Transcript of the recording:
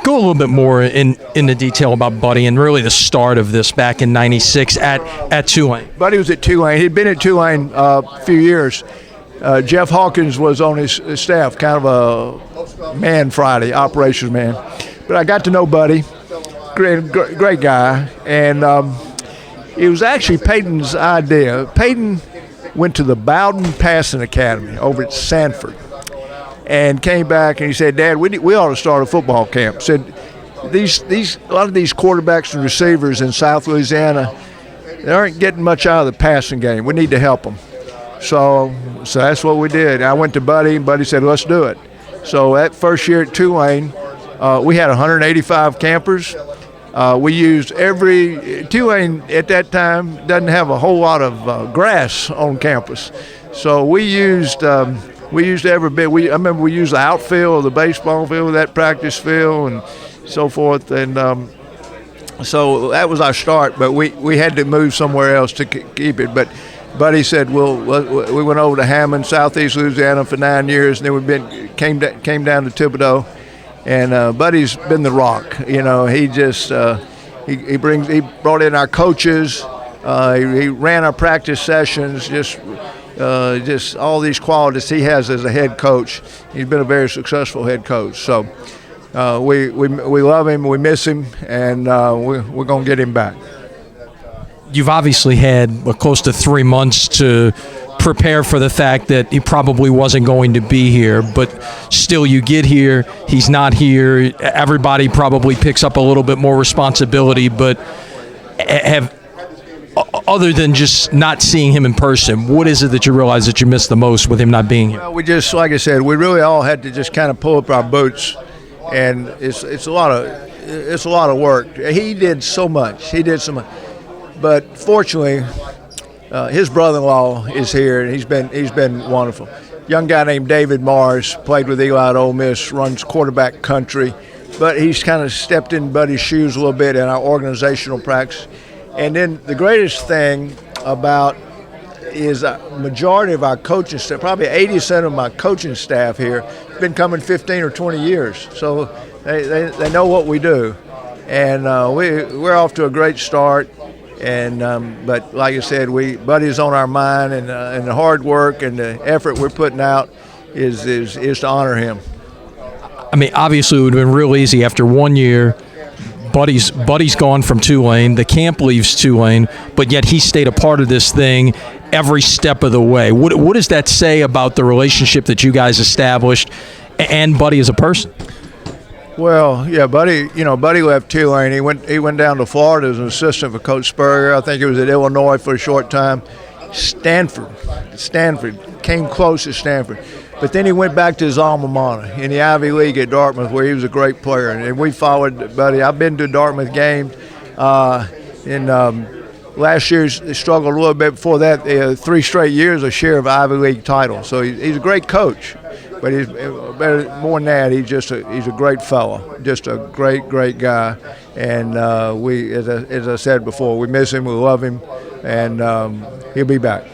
Go a little bit more in the detail about Buddy and really the start of this back in '96 at Tulane. Buddy was at Tulane. He'd been at Tulane a few years. Jeff Hawkins was on his staff, kind of a man Friday, operations man. But I got to know Buddy, great guy, and it was actually Peyton's idea. Peyton went to the Bowden Passing Academy over at Sanford and came back and he said, "Dad, we ought to start a football camp." Said a lot of these quarterbacks and receivers in South Louisiana, they aren't getting much out of the passing game. We need to help them. So that's what we did. I went to Buddy, and Buddy said, "Let's do it." So that first year at Tulane, we had 185 campers. We used Tulane at that time doesn't have a whole lot of grass on campus. So we used every bit. I remember we used the outfield, the baseball field, that practice field, and so forth. And so that was our start. But we had to move somewhere else to keep it. But Buddy said, we went over to Hammond, Southeast Louisiana for 9 years, and then came down to Thibodaux. And Buddy's been the rock. You know, he just he brought in our coaches. He ran our practice sessions. Just all these qualities he has as a head coach. He's been a very successful head coach. So we love him, we miss him, and we're going to get him back. You've obviously had close to 3 months to prepare for the fact that he probably wasn't going to be here, but still you get here, he's not here, everybody probably picks up a little bit more responsibility, but other than just not seeing him in person, what is it that you realize that you missed the most with him not being here? Well, we just, like I said, we really all had to just kind of pull up our boots, and it's a lot of work. He did so much. But fortunately, his brother-in-law is here, and he's been wonderful. Young guy named David Mars, played with Eli at Ole Miss, runs quarterback country, but he's kind of stepped in Buddy's shoes a little bit in our organizational practice. And then the greatest thing about is a majority of our coaching staff, probably 80% of my coaching staff here, have been coming 15 or 20 years. So they know what we do. And we're off to a great start. And but like I said, Buddy's on our mind, and the hard work and the effort we're putting out is to honor him. I mean, obviously it would have been real easy after 1 year. Buddy's gone from Tulane. The camp leaves Tulane, but yet he stayed a part of this thing every step of the way. What does that say about the relationship that you guys established and Buddy as a person? Well, yeah, Buddy left Tulane. He went down to Florida as an assistant for Coach Spurrier. I think he was at Illinois for a short time. Stanford came close at Stanford. But then he went back to his alma mater in the Ivy League at Dartmouth, where he was a great player. And we followed Buddy. I've been to a Dartmouth game. Last year he struggled a little bit. Before that, 3 straight years a share of Ivy League title. So he's a great coach. But he's better, more than that, he's a great fellow, just a great guy. And as I said before, we miss him, we love him, and he'll be back.